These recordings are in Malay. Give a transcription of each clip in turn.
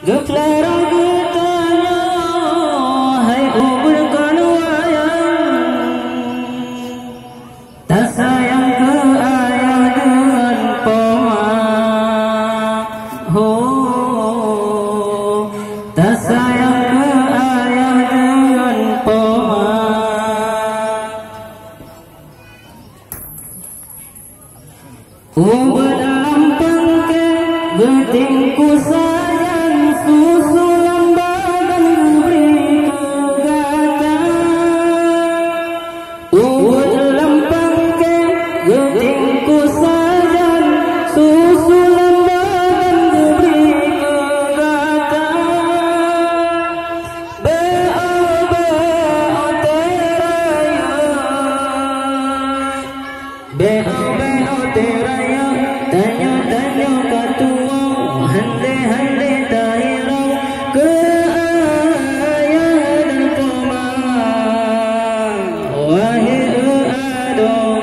Geflarang getanya hai umur kanuayang tak sayang ke ayah dengan poma tak sayang ke ayah dengan poma dalam pangke getingku sayang susu lambagan beri kegatan dalam pangke getingku sayang susu lambagan beri kegatan beo teraya beo teraya tanya-tanya katua hande-hande tahirau ke ayah dan kemang wahai adong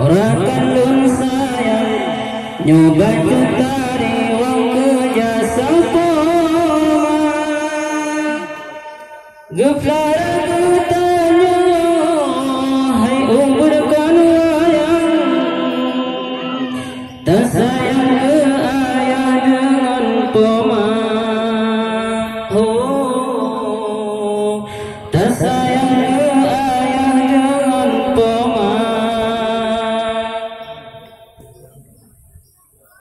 orang kandung sayang nyoba cutari wang kejasa poma geflara